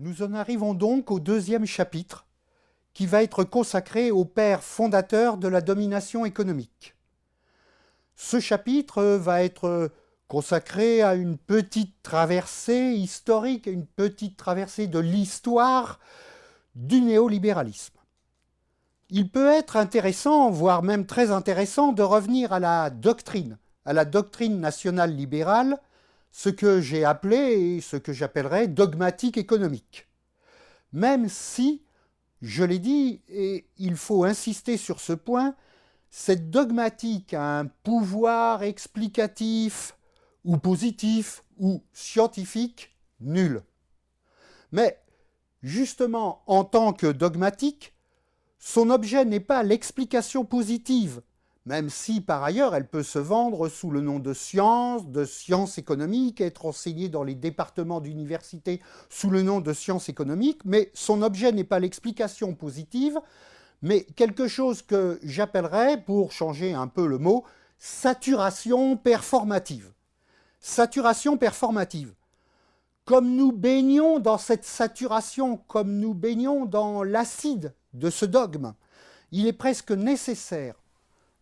Nous en arrivons donc au deuxième chapitre, qui va être consacré au père fondateur de la domination économique. Ce chapitre va être consacré à une petite traversée historique, une petite traversée de l'histoire du néolibéralisme. Il peut être intéressant, voire même très intéressant, de revenir à la doctrine nationale libérale, ce que j'ai appelé et ce que j'appellerais dogmatique économique. Même si, je l'ai dit, et il faut insister sur ce point, cette dogmatique a un pouvoir explicatif ou positif ou scientifique nul. Mais justement, en tant que dogmatique, son objet n'est pas l'explication positive, même si par ailleurs elle peut se vendre sous le nom de sciences économiques, être enseignée dans les départements d'université sous le nom de sciences économiques, mais son objet n'est pas l'explication positive, mais quelque chose que j'appellerais, pour changer un peu le mot, saturation performative. Saturation performative. Comme nous baignons dans cette saturation, comme nous baignons dans l'acide de ce dogme, il est presque nécessaire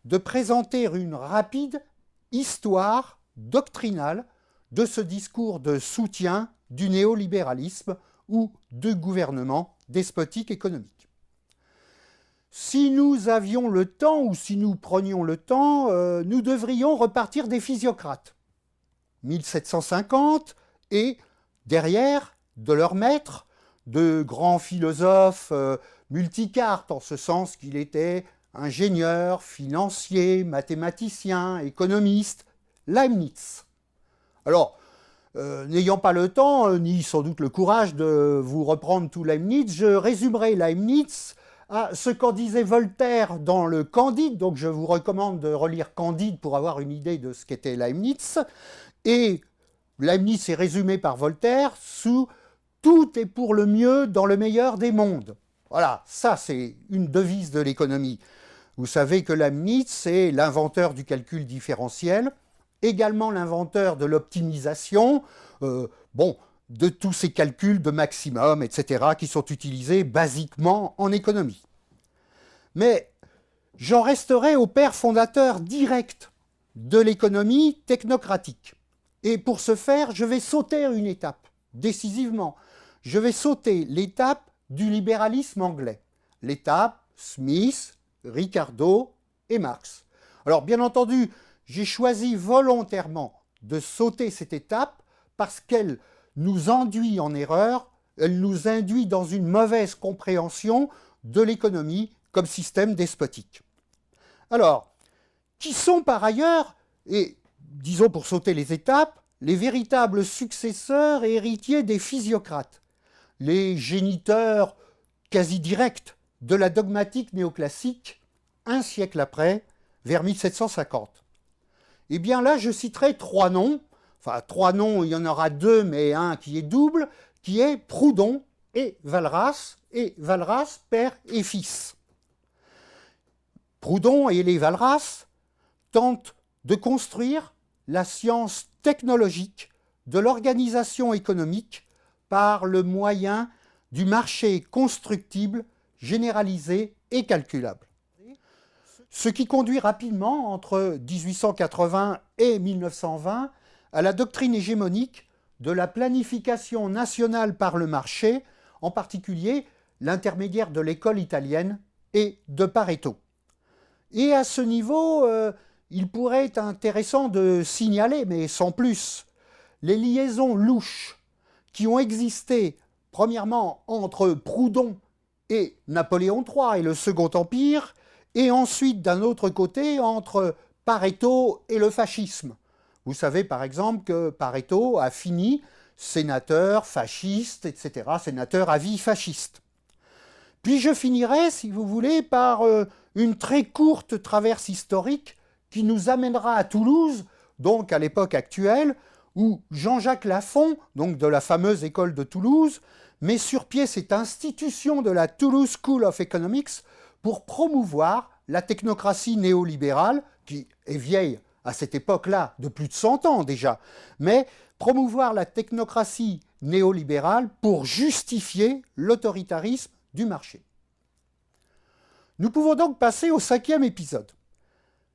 de présenter une rapide histoire doctrinale de ce discours de soutien du néolibéralisme ou de gouvernement despotique économique. Si nous avions le temps, ou si nous prenions le temps, nous devrions repartir des physiocrates. 1750, et derrière, de leur maître, de grands philosophes multicartes, en ce sens qu'il était ingénieur, financier, mathématicien, économiste, Leibniz. Alors, n'ayant pas le temps, ni sans doute le courage de vous reprendre tout Leibniz, je résumerai Leibniz à ce qu'en disait Voltaire dans le Candide, donc je vous recommande de relire Candide pour avoir une idée de ce qu'était Leibniz, et Leibniz est résumé par Voltaire sous « tout est pour le mieux dans le meilleur des mondes ». Voilà, ça c'est une devise de l'économie. Vous savez que Leibniz est l'inventeur du calcul différentiel, également l'inventeur de l'optimisation, de tous ces calculs de maximum, etc., qui sont utilisés basiquement en économie. Mais j'en resterai au père fondateur direct de l'économie technocratique. Et pour ce faire, je vais sauter une étape, décisivement. Je vais sauter l'étape du libéralisme anglais. L'étape Smith, Ricardo et Marx. Alors bien entendu, j'ai choisi volontairement de sauter cette étape parce qu'elle nous induit en erreur, elle nous induit dans une mauvaise compréhension de l'économie comme système despotique. Alors, qui sont par ailleurs, et disons pour sauter les étapes, les véritables successeurs et héritiers des physiocrates, les géniteurs quasi directs de la dogmatique néoclassique, un siècle après, vers 1750. Eh bien là, je citerai trois noms, enfin trois noms, il y en aura deux, mais un qui est double, qui est Proudhon et Walras père et fils. Proudhon et les Walras tentent de construire la science technologique de l'organisation économique par le moyen du marché constructible, généralisé et calculable. Ce qui conduit rapidement, entre 1880 et 1920, à la doctrine hégémonique de la planification nationale par le marché, en particulier l'intermédiaire de l'école italienne et de Pareto. Et à ce niveau, il pourrait être intéressant de signaler, mais sans plus, les liaisons louches qui ont existé, premièrement, entre Proudhon et Napoléon III et le Second Empire, et ensuite, d'un autre côté, entre Pareto et le fascisme. Vous savez, par exemple, que Pareto a fini sénateur fasciste, etc., sénateur à vie fasciste. Puis je finirai, si vous voulez, par une très courte traverse historique qui nous amènera à Toulouse, donc à l'époque actuelle, où Jean-Jacques Lafon, donc de la fameuse école de Toulouse, met sur pied cette institution de la Toulouse School of Economics pour promouvoir la technocratie néolibérale, qui est vieille à cette époque-là de plus de 100 ans déjà, mais promouvoir la technocratie néolibérale pour justifier l'autoritarisme du marché. Nous pouvons donc passer au 5e épisode.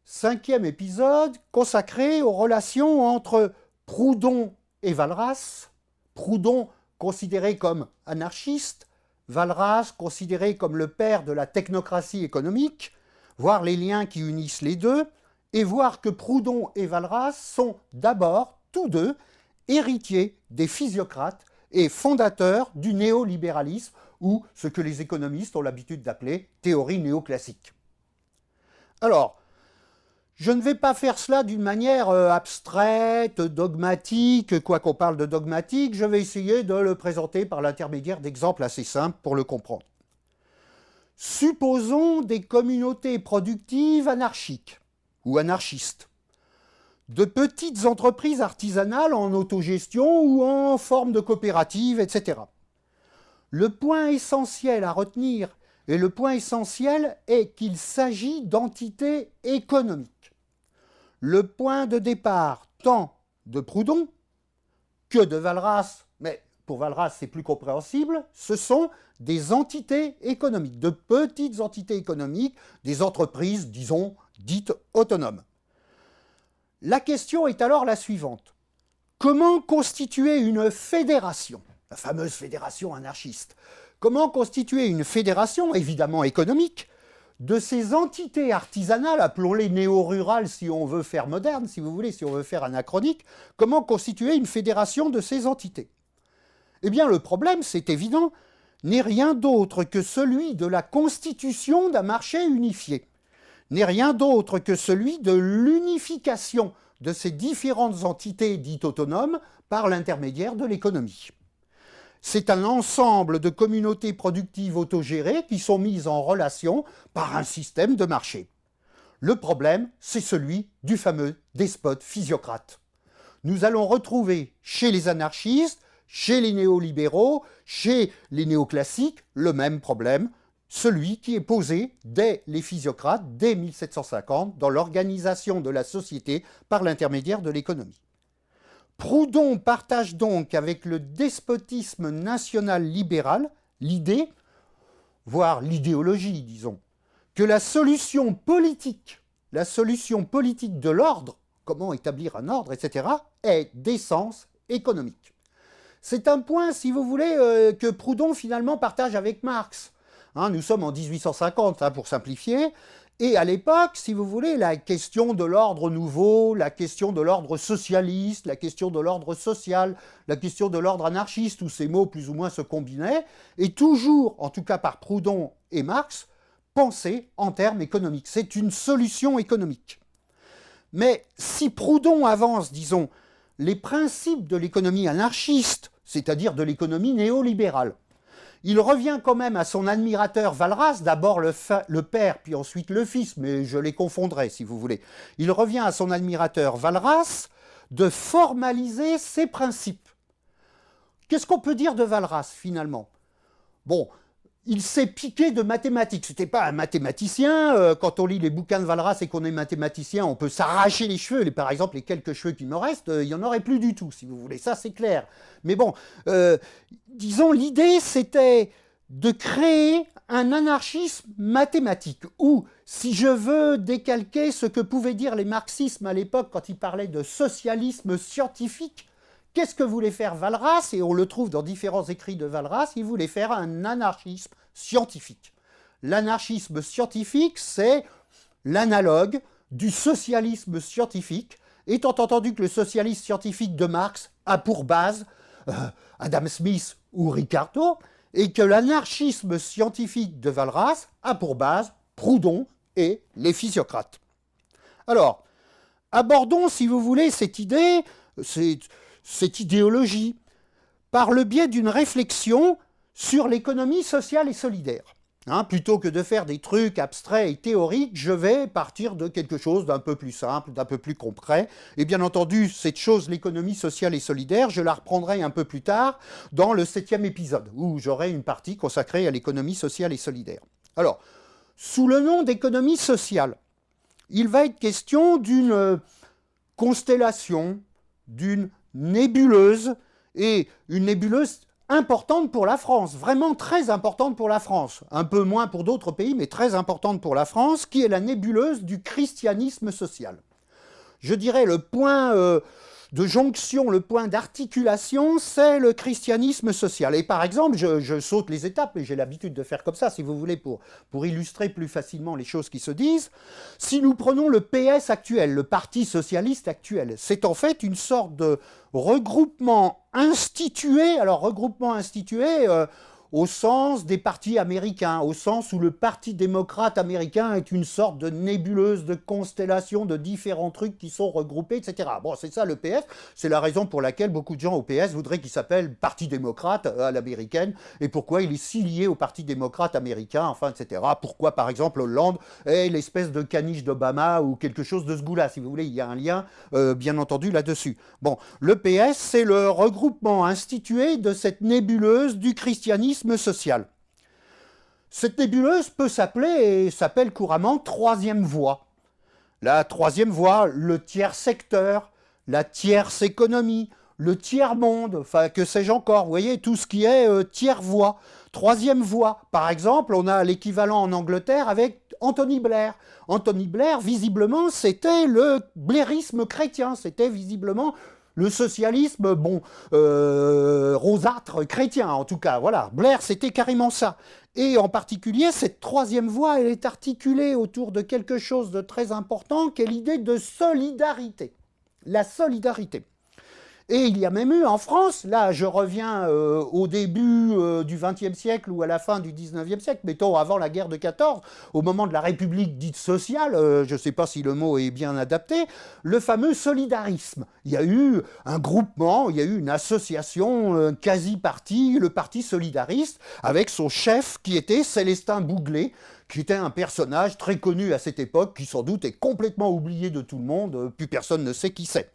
5e épisode consacré aux relations entre Proudhon et Walras. Proudhon considéré comme anarchiste, Walras considéré comme le père de la technocratie économique, voir les liens qui unissent les deux, et voir que Proudhon et Walras sont d'abord, tous deux, héritiers des physiocrates et fondateurs du néolibéralisme, ou ce que les économistes ont l'habitude d'appeler théorie néoclassique. Alors, je ne vais pas faire cela d'une manière abstraite, dogmatique, quoi qu'on parle de dogmatique, je vais essayer de le présenter par l'intermédiaire d'exemples assez simples pour le comprendre. Supposons des communautés productives anarchiques ou anarchistes, de petites entreprises artisanales en autogestion ou en forme de coopérative, etc. Le point essentiel à retenir, et le point essentiel est qu'il s'agit d'entités économiques. Le point de départ tant de Proudhon que de Walras, mais pour Walras c'est plus compréhensible, ce sont des entités économiques, de petites entités économiques, des entreprises, disons, dites autonomes. La question est alors la suivante. Comment constituer une fédération, la fameuse fédération anarchiste? Comment constituer une fédération, évidemment économique, de ces entités artisanales, appelons-les néo-rurales si on veut faire moderne, si vous voulez, si on veut faire anachronique, comment constituer une fédération de ces entités? Eh bien, le problème, c'est évident, n'est rien d'autre que celui de la constitution d'un marché unifié, n'est rien d'autre que celui de l'unification de ces différentes entités dites autonomes par l'intermédiaire de l'économie. C'est un ensemble de communautés productives autogérées qui sont mises en relation par un système de marché. Le problème, c'est celui du fameux despote physiocrate. Nous allons retrouver chez les anarchistes, chez les néolibéraux, chez les néoclassiques, le même problème, celui qui est posé dès les physiocrates, dès 1750, dans l'organisation de la société par l'intermédiaire de l'économie. Proudhon partage donc avec le despotisme national libéral l'idée, voire l'idéologie, disons, que la solution politique de l'ordre, comment établir un ordre, etc., est d'essence économique. C'est un point, si vous voulez, que Proudhon finalement partage avec Marx. Nous sommes en 1850, pour simplifier, et à l'époque, si vous voulez, la question de l'ordre nouveau, la question de l'ordre socialiste, la question de l'ordre social, la question de l'ordre anarchiste, où ces mots plus ou moins se combinaient, est toujours, en tout cas par Proudhon et Marx, pensée en termes économiques. C'est une solution économique. Mais si Proudhon avance, disons, les principes de l'économie anarchiste, c'est-à-dire de l'économie néolibérale, il revient quand même à son admirateur Walras, d'abord le père, puis ensuite le fils, mais je les confondrai si vous voulez. Il revient à son admirateur Walras de formaliser ses principes. Qu'est-ce qu'on peut dire de Walras finalement? Bon, il s'est piqué de mathématiques. C'était pas un mathématicien. Quand on lit les bouquins de Walras et qu'on est mathématicien, on peut s'arracher les cheveux. Par exemple, les quelques cheveux qui me restent, il n'y en aurait plus du tout, si vous voulez. Ça, c'est clair. Mais bon, disons, l'idée, c'était de créer un anarchisme mathématique, où, si je veux décalquer ce que pouvaient dire les marxismes à l'époque quand ils parlaient de socialisme scientifique, qu'est-ce que voulait faire Walras? Et on le trouve dans différents écrits de Walras, il voulait faire un anarchisme scientifique. L'anarchisme scientifique, c'est l'analogue du socialisme scientifique, étant entendu que le socialisme scientifique de Marx a pour base Adam Smith ou Ricardo, et que l'anarchisme scientifique de Walras a pour base Proudhon et les physiocrates. Alors, abordons, si vous voulez, cette idée, cette idéologie, par le biais d'une réflexion sur l'économie sociale et solidaire. Plutôt que de faire des trucs abstraits et théoriques, je vais partir de quelque chose d'un peu plus simple, d'un peu plus concret. Et bien entendu, cette chose, l'économie sociale et solidaire, je la reprendrai un peu plus tard dans le 7e épisode, où j'aurai une partie consacrée à l'économie sociale et solidaire. Alors, sous le nom d'économie sociale, il va être question d'une constellation, d'une nébuleuse, et une nébuleuse importante pour la France, vraiment très importante pour la France, un peu moins pour d'autres pays, mais très importante pour la France, qui est la nébuleuse du christianisme social. Je dirais le point de jonction, le point d'articulation, c'est le christianisme social. Et par exemple, je saute les étapes, et j'ai l'habitude de faire comme ça, si vous voulez, pour illustrer plus facilement les choses qui se disent. Si nous prenons le PS actuel, le Parti socialiste actuel, c'est en fait une sorte de regroupement institué, alors regroupement institué au sens des partis américains, au sens où le Parti démocrate américain est une sorte de nébuleuse, de constellation de différents trucs qui sont regroupés, etc. Bon, c'est ça le PS, c'est la raison pour laquelle beaucoup de gens au PS voudraient qu'il s'appelle Parti démocrate à l'américaine, et pourquoi il est si lié au Parti démocrate américain, enfin, etc. Pourquoi, par exemple, Hollande est l'espèce de caniche d'Obama ou quelque chose de ce goût-là, si vous voulez, il y a un lien, bien entendu, là-dessus. Bon, le PS, c'est le regroupement institué de cette nébuleuse du christianisme social. Cette nébuleuse peut s'appeler et s'appelle couramment troisième voie. La troisième voie, le tiers secteur, la tierce économie, le tiers monde, enfin que sais-je encore, vous voyez, tout ce qui est tiers voie. Troisième voie, par exemple, on a l'équivalent en Angleterre avec Anthony Blair. Anthony Blair, visiblement, c'était le blairisme chrétien, c'était visiblement le socialisme, bon, rosâtre chrétien, en tout cas, voilà. Blair, c'était carrément ça. Et en particulier, cette troisième voie, elle est articulée autour de quelque chose de très important, qui est l'idée de solidarité. La solidarité. Et il y a même eu en France, là je reviens au début du XXe siècle ou à la fin du XIXe siècle, mettons avant la guerre de 14, au moment de la République dite sociale, je ne sais pas si le mot est bien adapté, le fameux solidarisme. Il y a eu un groupement, il y a eu une association quasi-parti, le Parti solidariste, avec son chef qui était Célestin Bouglé, qui était un personnage très connu à cette époque, qui sans doute est complètement oublié de tout le monde, plus personne ne sait qui c'est.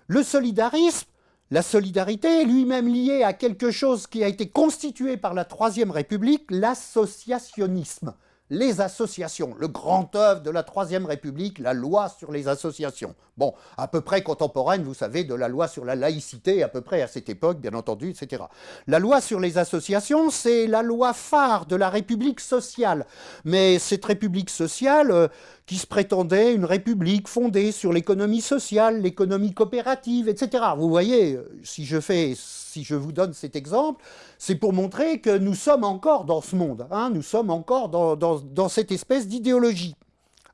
Le solidarisme, la solidarité, est lui-même liée à quelque chose qui a été constitué par la Troisième République, l'associationnisme. Les associations, le grand œuvre de la Troisième République, la loi sur les associations. Bon, à peu près contemporaine, vous savez, de la loi sur la laïcité, à peu près à cette époque, bien entendu, etc. La loi sur les associations, c'est la loi phare de la République sociale. Mais cette République sociale, qui se prétendait une république fondée sur l'économie sociale, l'économie coopérative, etc. Vous voyez, si je vous donne cet exemple, c'est pour montrer que nous sommes encore dans ce monde, hein, nous sommes encore dans cette espèce d'idéologie.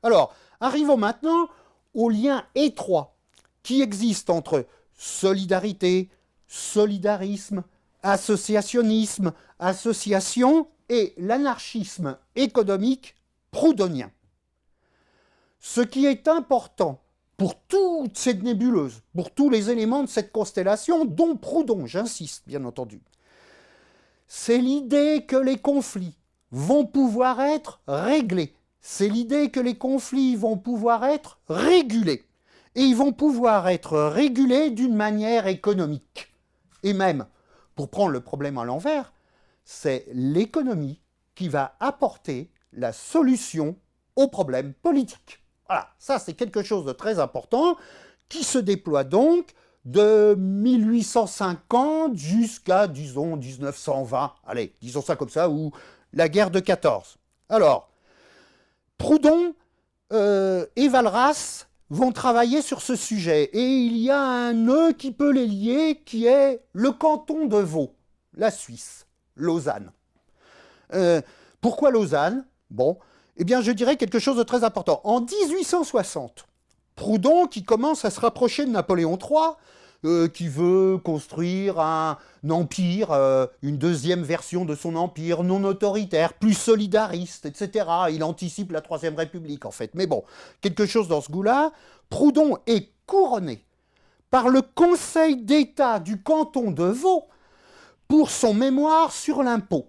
Alors, arrivons maintenant au lien étroit qui existe entre solidarité, solidarisme, associationnisme, association et l'anarchisme économique proudhonien. Ce qui est important pour toute cette nébuleuse, pour tous les éléments de cette constellation, dont Proudhon, j'insiste bien entendu, c'est l'idée que les conflits vont pouvoir être réglés, c'est l'idée que les conflits vont pouvoir être régulés, et ils vont pouvoir être régulés d'une manière économique. Et même, pour prendre le problème à l'envers, c'est l'économie qui va apporter la solution aux problèmes politiques. Voilà, ça c'est quelque chose de très important qui se déploie donc de 1850 jusqu'à, disons, 1920. Allez, disons ça comme ça, ou la guerre de 14. Alors, Proudhon et Walras vont travailler sur ce sujet. Et il y a un nœud qui peut les lier, qui est le canton de Vaud, la Suisse, Lausanne. Pourquoi Lausanne? Bon, eh bien, je dirais quelque chose de très important. En 1860, Proudhon, qui commence à se rapprocher de Napoléon III, qui veut construire un empire, une deuxième version de son empire, non autoritaire, plus solidariste, etc. Il anticipe la Troisième République, en fait. Mais bon, quelque chose dans ce goût-là. Proudhon est couronné par le Conseil d'État du canton de Vaud pour son mémoire sur l'impôt.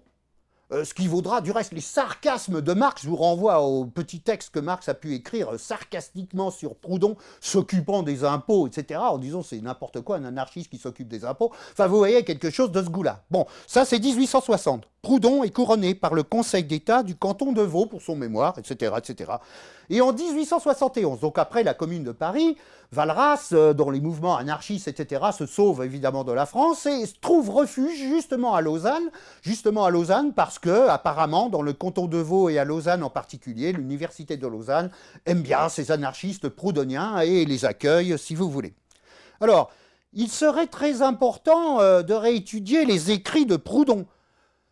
Ce qui vaudra du reste les sarcasmes de Marx. Je vous renvoie au petit texte que Marx a pu écrire sarcastiquement sur Proudhon s'occupant des impôts, etc. En disant c'est n'importe quoi, un anarchiste qui s'occupe des impôts. Enfin, vous voyez quelque chose de ce goût-là. Bon, ça c'est 1860. Proudhon est couronné par le Conseil d'État du canton de Vaud pour son mémoire, etc., etc. Et en 1871, donc après la Commune de Paris, Valras, dont les mouvements anarchistes, etc., se sauve évidemment de la France et trouve refuge justement à Lausanne parce que, apparemment, dans le canton de Vaud et à Lausanne en particulier, l'université de Lausanne aime bien ces anarchistes proudhoniens et les accueille, si vous voulez. Alors, il serait très important de réétudier les écrits de Proudhon.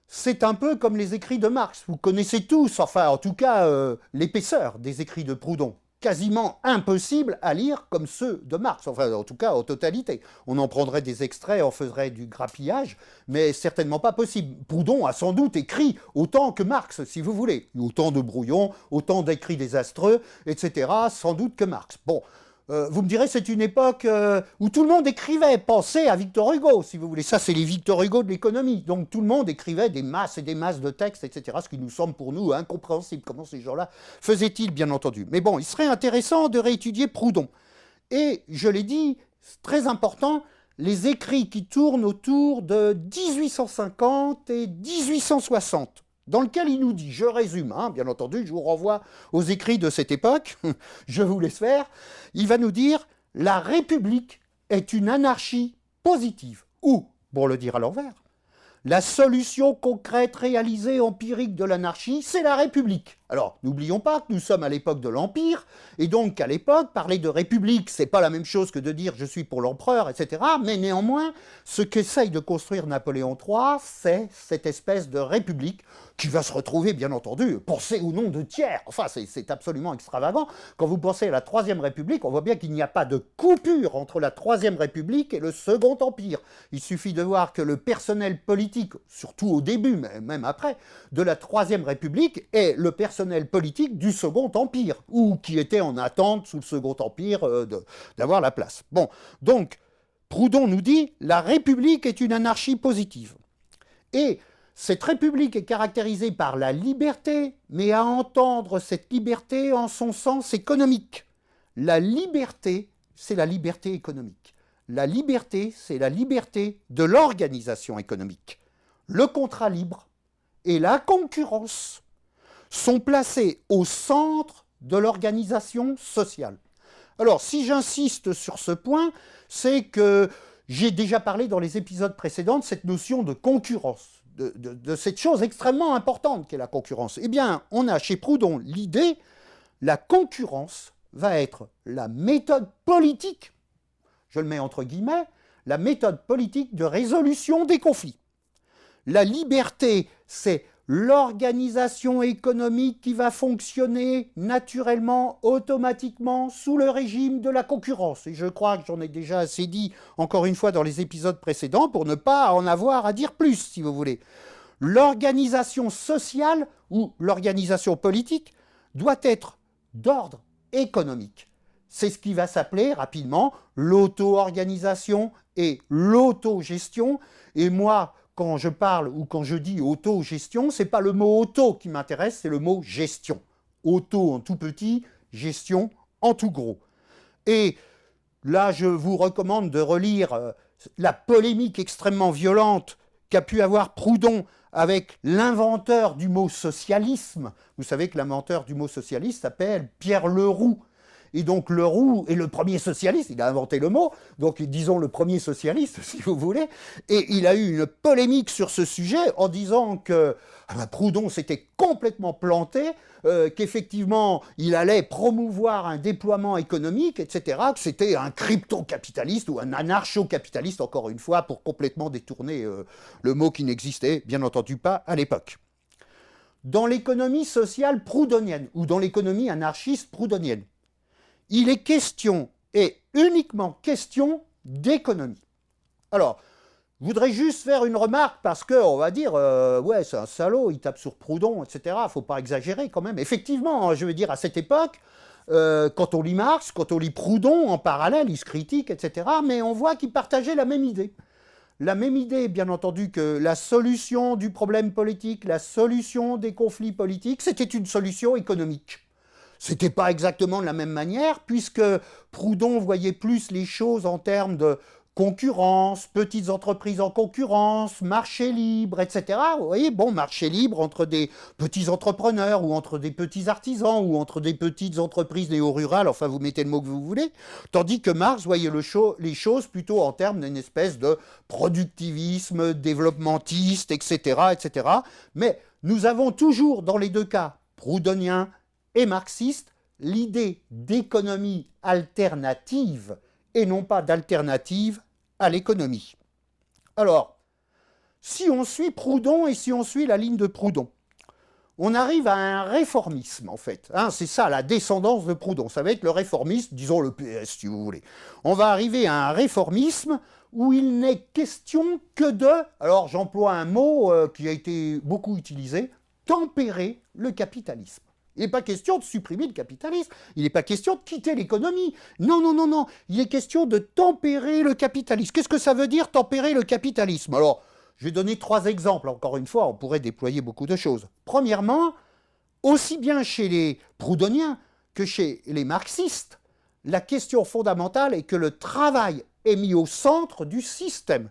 C'est un peu comme les écrits de Marx. Vous connaissez tous, enfin en tout cas l'épaisseur des écrits de Proudhon. Quasiment impossible à lire comme ceux de Marx, enfin en tout cas en totalité. On en prendrait des extraits, on ferait du grappillage, mais certainement pas possible. Proudhon a sans doute écrit autant que Marx, si vous voulez. Autant de brouillons, autant d'écrits désastreux, etc., sans doute que Marx. Bon. Vous me direz, c'est une époque où tout le monde écrivait. Pensez à Victor Hugo, si vous voulez. Ça, c'est les Victor Hugo de l'économie. Donc, tout le monde écrivait des masses et des masses de textes, etc., ce qui nous semble pour nous incompréhensible. Comment ces gens-là faisaient-ils, bien entendu. Mais bon, il serait intéressant de réétudier Proudhon. Et, je l'ai dit, c'est très important, les écrits qui tournent autour de 1850 et 1860. Dans lequel il nous dit, je résume, bien entendu, je vous renvoie aux écrits de cette époque, je vous laisse faire, il va nous dire « La République est une anarchie positive » ou, pour le dire à l'envers, « La solution concrète, réalisée, empirique de l'anarchie, c'est la République ». Alors, n'oublions pas que nous sommes à l'époque de l'Empire, et donc qu'à l'époque, parler de République, c'est pas la même chose que de dire « je suis pour l'empereur », etc. Mais néanmoins, ce qu'essaye de construire Napoléon III, c'est cette espèce de République qui va se retrouver, bien entendu, pensée au nom de tiers. Enfin, c'est absolument extravagant. Quand vous pensez à la Troisième République, on voit bien qu'il n'y a pas de coupure entre la Troisième République et le Second Empire. Il suffit de voir que le personnel politique, surtout au début, mais même après, de la Troisième République est le personnel politique du Second Empire, ou qui était en attente sous le Second Empire d'avoir la place. Bon, donc, Proudhon nous dit « La République est une anarchie positive ». Et cette République est caractérisée par la liberté, mais à entendre cette liberté en son sens économique. La liberté, c'est la liberté économique. La liberté, c'est la liberté de l'organisation économique. Le contrat libre et la concurrence sont placés au centre de l'organisation sociale. Alors, si j'insiste sur ce point, c'est que j'ai déjà parlé dans les épisodes précédents de cette notion de concurrence. De cette chose extrêmement importante qu'est la concurrence. Eh bien, on a chez Proudhon l'idée, la concurrence va être la méthode politique, je le mets entre guillemets, la méthode politique de résolution des conflits. La liberté, c'est l'organisation économique qui va fonctionner naturellement, automatiquement, sous le régime de la concurrence. Et je crois que j'en ai déjà assez dit, encore une fois, dans les épisodes précédents, pour ne pas en avoir à dire plus, si vous voulez. L'organisation sociale ou l'organisation politique doit être d'ordre économique. C'est ce qui va s'appeler rapidement l'auto-organisation et l'autogestion. Et moi, quand je parle ou quand je dis autogestion, ce n'est pas le mot auto qui m'intéresse, c'est le mot gestion. Auto en tout petit, gestion en tout gros. Et là, je vous recommande de relire la polémique extrêmement violente qu'a pu avoir Proudhon avec l'inventeur du mot socialisme. Vous savez que l'inventeur du mot socialiste s'appelle Pierre Leroux. Et donc Leroux est le premier socialiste, il a inventé le mot, donc disons le premier socialiste si vous voulez, et il a eu une polémique sur ce sujet en disant que Proudhon s'était complètement planté, qu'effectivement il allait promouvoir un déploiement économique, etc., que c'était un crypto-capitaliste ou un anarcho-capitaliste, encore une fois, pour complètement détourner le mot qui n'existait bien entendu pas à l'époque. Dans l'économie sociale proudhonienne, ou dans l'économie anarchiste proudhonienne, il est question, et uniquement question, d'économie. Alors, je voudrais juste faire une remarque parce qu'on va dire, ouais, c'est un salaud, il tape sur Proudhon, etc. Il ne faut pas exagérer quand même. Effectivement, je veux dire, à cette époque, quand on lit Marx, quand on lit Proudhon, en parallèle, ils se critiquent, etc. Mais on voit qu'ils partageaient la même idée. La même idée, bien entendu, que la solution du problème politique, la solution des conflits politiques, c'était une solution économique. C'était pas exactement de la même manière, puisque Proudhon voyait plus les choses en termes de concurrence, petites entreprises en concurrence, marché libre, etc. Vous voyez, bon, marché libre entre des petits entrepreneurs ou entre des petits artisans ou entre des petites entreprises néo-rurales, enfin vous mettez le mot que vous voulez, tandis que Marx voyait les choses plutôt en termes d'une espèce de productivisme développementiste, etc., etc. Mais nous avons toujours dans les deux cas, proudhonien et marxiste, l'idée d'économie alternative et non pas d'alternative à l'économie. Alors, si on suit Proudhon et si on suit la ligne de Proudhon, on arrive à un réformisme, en fait. Hein, c'est ça, la descendance de Proudhon. Ça va être le réformisme, disons le PS, si vous voulez. On va arriver à un réformisme où il n'est question que de, alors j'emploie un mot qui a été beaucoup utilisé, tempérer le capitalisme. Il n'est pas question de supprimer le capitalisme, il n'est pas question de quitter l'économie. Non, non, non, non, il est question de tempérer le capitalisme. Qu'est-ce que ça veut dire, tempérer le capitalisme? Alors, je vais donner 3 exemples, encore une fois, on pourrait déployer beaucoup de choses. Premièrement, aussi bien chez les proudhoniens que chez les marxistes, la question fondamentale est que le travail est mis au centre du système.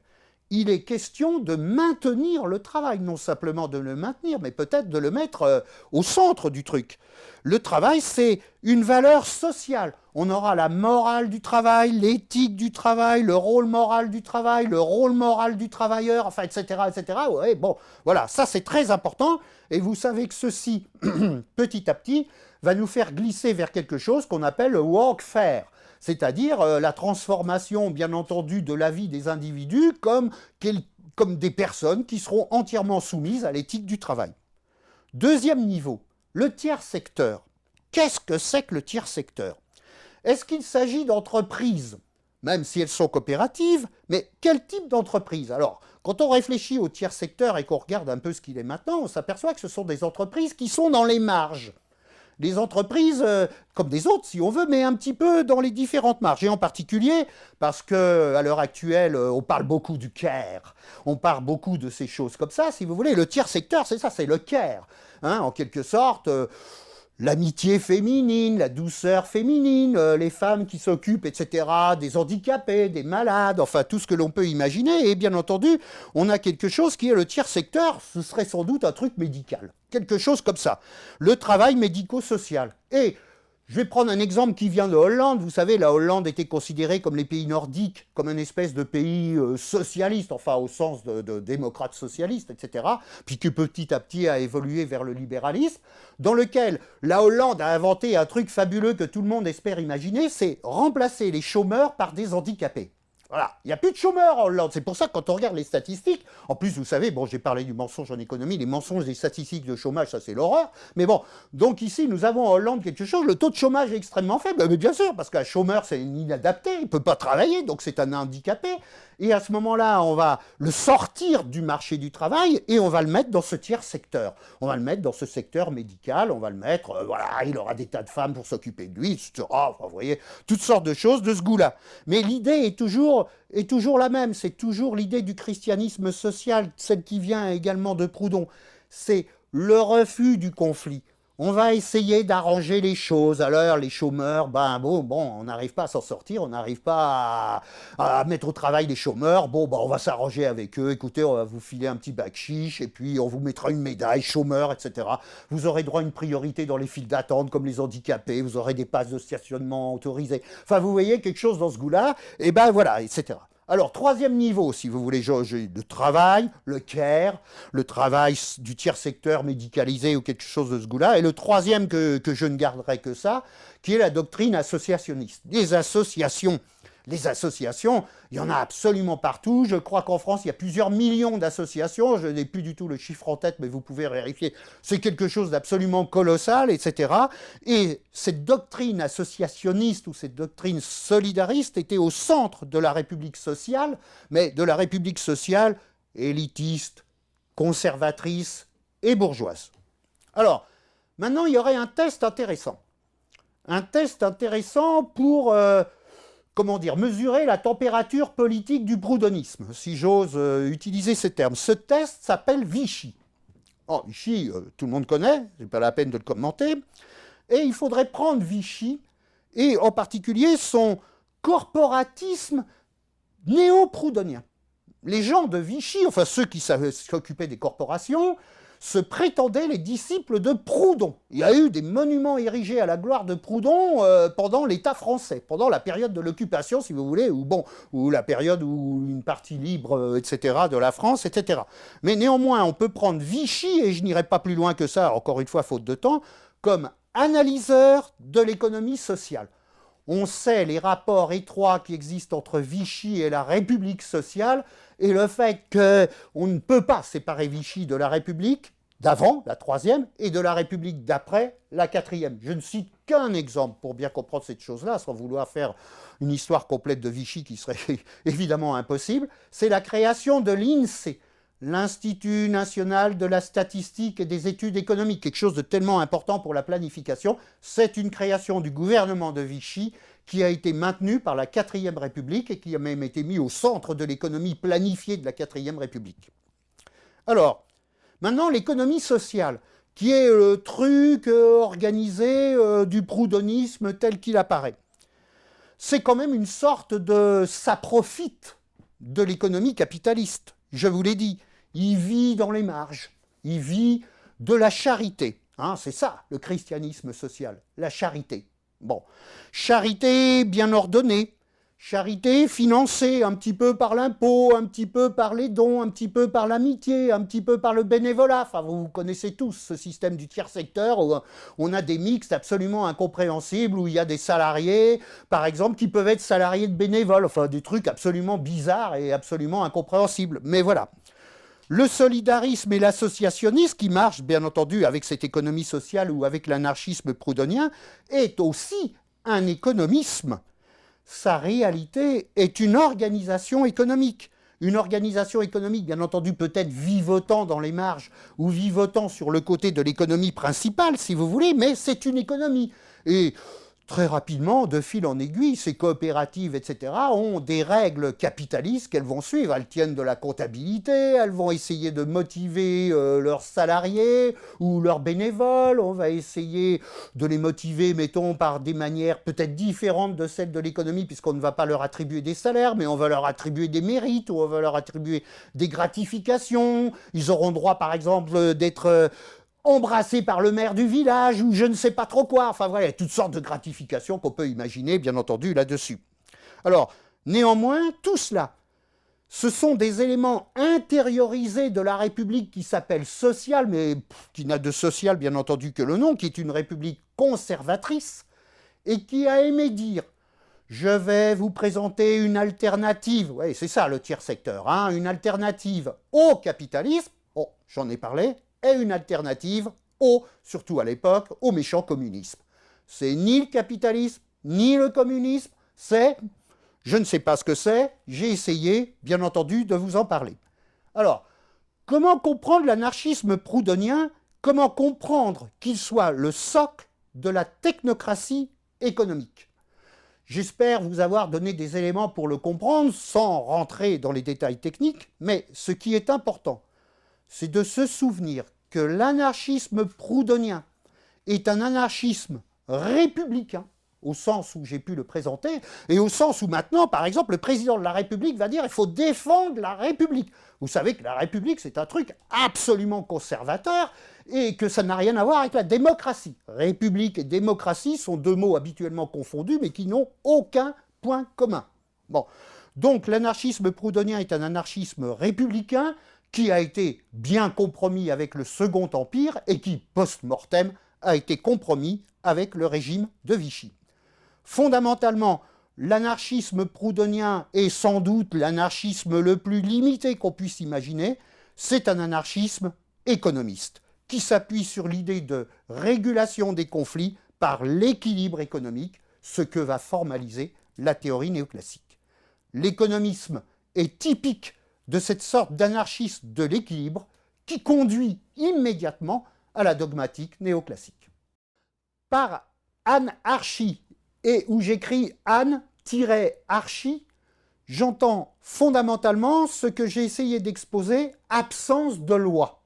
Il est question de maintenir le travail, non simplement de le maintenir, mais peut-être de le mettre au centre du truc. Le travail, c'est une valeur sociale. On aura la morale du travail, l'éthique du travail, le rôle moral du travail, le rôle moral du travailleur, enfin, etc., etc. Ouais, bon, voilà, ça c'est très important. Et vous savez que ceci, petit à petit, va nous faire glisser vers quelque chose qu'on appelle le workfare. C'est-à-dire la transformation, bien entendu, de la vie des individus comme des personnes qui seront entièrement soumises à l'éthique du travail. Deuxième niveau, le tiers secteur. Qu'est-ce que c'est que le tiers secteur? Est-ce qu'il s'agit d'entreprises, même si elles sont coopératives, mais quel type d'entreprise? Alors, quand on réfléchit au tiers secteur et qu'on regarde un peu ce qu'il est maintenant, on s'aperçoit que ce sont des entreprises qui sont dans les marges. Les entreprises, comme des autres si on veut, mais un petit peu dans les différentes marges. Et en particulier, parce qu'à l'heure actuelle, on parle beaucoup du care, on parle beaucoup de ces choses comme ça, si vous voulez. Le tiers secteur, c'est ça, c'est le care. Hein, en quelque sorte, l'amitié féminine, la douceur féminine, les femmes qui s'occupent, etc., des handicapés, des malades, enfin tout ce que l'on peut imaginer. Et bien entendu, on a quelque chose qui est le tiers secteur, ce serait sans doute un truc médical. Quelque chose comme ça. Le travail médico-social. Et je vais prendre un exemple qui vient de Hollande. Vous savez, la Hollande était considérée comme les pays nordiques, comme une espèce de pays socialiste, enfin au sens de démocrate socialiste, etc. Puis qui petit à petit a évolué vers le libéralisme, dans lequel la Hollande a inventé un truc fabuleux que tout le monde espère imaginer, c'est remplacer les chômeurs par des handicapés. Voilà, il n'y a plus de chômeurs en Hollande. C'est pour ça que quand on regarde les statistiques, en plus vous savez, bon j'ai parlé du mensonge en économie, les mensonges des statistiques de chômage, ça c'est l'horreur. Mais bon, donc ici nous avons en Hollande quelque chose, le taux de chômage est extrêmement faible. Mais bien sûr, parce qu'un chômeur c'est un inadapté, il ne peut pas travailler, donc c'est un handicapé. Et à ce moment-là, on va le sortir du marché du travail et on va le mettre dans ce tiers secteur. On va le mettre dans ce secteur médical, on va le mettre, voilà, il aura des tas de femmes pour s'occuper de lui, etc. Enfin, vous voyez, toutes sortes de choses de ce goût-là. Mais l'idée est toujours la même, c'est toujours l'idée du christianisme social, celle qui vient également de Proudhon. C'est le refus du conflit. On va essayer d'arranger les choses. Alors, les chômeurs, on n'arrive pas à s'en sortir, on n'arrive pas à mettre au travail les chômeurs. On va s'arranger avec eux. Écoutez, on va vous filer un petit bac chiche et puis on vous mettra une médaille, chômeur, etc. Vous aurez droit à une priorité dans les files d'attente, comme les handicapés. Vous aurez des passes de stationnement autorisées. Enfin, vous voyez quelque chose dans ce goût-là. Et ben voilà, etc. Alors, troisième niveau, si vous voulez, le travail, le care, le travail du tiers secteur médicalisé ou quelque chose de ce goût-là. Et le troisième que je ne garderai que ça, qui est la doctrine associationniste. Les associations, il y en a absolument partout. Je crois qu'en France, il y a plusieurs millions d'associations. Je n'ai plus du tout le chiffre en tête, mais vous pouvez vérifier. C'est quelque chose d'absolument colossal, etc. Et cette doctrine associationniste ou cette doctrine solidariste était au centre de la République sociale, mais de la République sociale élitiste, conservatrice et bourgeoise. Alors, maintenant, il y aurait un test intéressant. Un test intéressant pour... mesurer la température politique du proudhonisme, si j'ose utiliser ces termes. Ce test s'appelle Vichy. Vichy, tout le monde connaît, c'est pas la peine de le commenter. Et il faudrait prendre Vichy, et en particulier son corporatisme néo-proudhoniens. Les gens de Vichy, enfin ceux qui s'occupaient des corporations, se prétendaient les disciples de Proudhon. Il y a eu des monuments érigés à la gloire de Proudhon pendant l'État français, pendant la période de l'occupation, si vous voulez, ou la période où une partie libre, etc., de la France, etc. Mais néanmoins, on peut prendre Vichy, et je n'irai pas plus loin que ça, encore une fois, faute de temps, comme analyseur de l'économie sociale. On sait les rapports étroits qui existent entre Vichy et la République sociale, et le fait qu'on ne peut pas séparer Vichy de la République d'avant, la troisième, et de la République d'après, la quatrième. Je ne cite qu'un exemple pour bien comprendre cette chose-là, sans vouloir faire une histoire complète de Vichy qui serait évidemment impossible. C'est la création de l'INSEE, l'Institut national de la statistique et des études économiques, quelque chose de tellement important pour la planification. C'est une création du gouvernement de Vichy qui a été maintenue par la 4e République et qui a même été mis au centre de l'économie planifiée de la 4e République. Alors, maintenant, l'économie sociale, qui est le truc organisé du proudhonisme tel qu'il apparaît. C'est quand même une sorte de saprofite de l'économie capitaliste. Je vous l'ai dit, il vit dans les marges, il vit de la charité. Hein, c'est ça, le christianisme social, la charité. Bon, charité bien ordonnée, charité financée un petit peu par l'impôt, un petit peu par les dons, un petit peu par l'amitié, un petit peu par le bénévolat. Enfin, vous connaissez tous ce système du tiers secteur où on a des mixtes absolument incompréhensibles, où il y a des salariés, par exemple, qui peuvent être salariés de bénévoles. Enfin, des trucs absolument bizarres et absolument incompréhensibles. Mais voilà. Le solidarisme et l'associationnisme, qui marchent bien entendu avec cette économie sociale ou avec l'anarchisme proudhonien, est aussi un économisme. Sa réalité est une organisation économique. Une organisation économique, bien entendu, peut-être vivotant dans les marges ou vivotant sur le côté de l'économie principale, si vous voulez, mais c'est une économie. Et très rapidement, de fil en aiguille, ces coopératives, etc., ont des règles capitalistes qu'elles vont suivre. Elles tiennent de la comptabilité, elles vont essayer de motiver leurs salariés ou leurs bénévoles, on va essayer de les motiver, mettons, par des manières peut-être différentes de celles de l'économie, puisqu'on ne va pas leur attribuer des salaires, mais on va leur attribuer des mérites, ou on va leur attribuer des gratifications. Ils auront droit, par exemple, d'être embrassé par le maire du village, ou je ne sais pas trop quoi. Enfin voilà, toutes sortes de gratifications qu'on peut imaginer, bien entendu, là-dessus. Alors, néanmoins, tout cela, ce sont des éléments intériorisés de la République qui s'appelle sociale, mais qui n'a de social, bien entendu, que le nom, qui est une République conservatrice, et qui a aimé dire « Je vais vous présenter une alternative », oui, c'est ça le tiers secteur, hein, une alternative au capitalisme, bon, j'en ai parlé, et une alternative surtout à l'époque, au méchant communisme. C'est ni le capitalisme, ni le communisme, c'est, je ne sais pas ce que c'est, j'ai essayé, bien entendu, de vous en parler. Alors, comment comprendre l'anarchisme proudhonien? Comment comprendre qu'il soit le socle de la technocratie économique? J'espère vous avoir donné des éléments pour le comprendre, sans rentrer dans les détails techniques, mais ce qui est important, c'est de se souvenir que l'anarchisme proudhonien est un anarchisme républicain, au sens où j'ai pu le présenter, et au sens où maintenant, par exemple, le président de la République va dire qu'il faut défendre la République. Vous savez que la République, c'est un truc absolument conservateur, et que ça n'a rien à voir avec la démocratie. République et démocratie sont deux mots habituellement confondus, mais qui n'ont aucun point commun. Bon. Donc l'anarchisme proudhonien est un anarchisme républicain, qui a été bien compromis avec le Second Empire et qui, post-mortem, a été compromis avec le régime de Vichy. Fondamentalement, l'anarchisme proudhonien est sans doute l'anarchisme le plus limité qu'on puisse imaginer. C'est un anarchisme économiste qui s'appuie sur l'idée de régulation des conflits par l'équilibre économique, ce que va formaliser la théorie néoclassique. L'économisme est typique de cette sorte d'anarchisme de l'équilibre qui conduit immédiatement à la dogmatique néoclassique. Par anarchie, et où j'écris Anne-archie, j'entends fondamentalement ce que j'ai essayé d'exposer, absence de loi.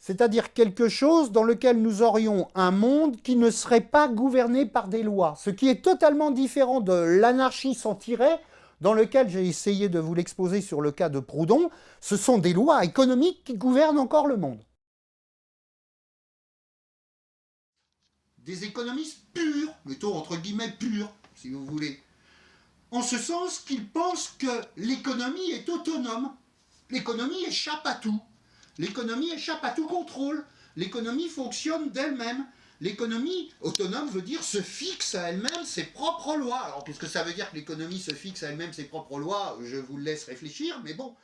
C'est-à-dire quelque chose dans lequel nous aurions un monde qui ne serait pas gouverné par des lois, ce qui est totalement différent de l'anarchie sans tiret, dans lequel j'ai essayé de vous l'exposer sur le cas de Proudhon, ce sont des lois économiques qui gouvernent encore le monde. Des économistes purs, mettons entre guillemets purs, si vous voulez, en ce sens qu'ils pensent que l'économie est autonome. L'économie échappe à tout. L'économie échappe à tout contrôle. L'économie fonctionne d'elle-même. L'économie autonome veut dire se fixe à elle-même ses propres lois. Alors, qu'est-ce que ça veut dire que l'économie se fixe à elle-même ses propres lois? Je vous laisse réfléchir, mais bon,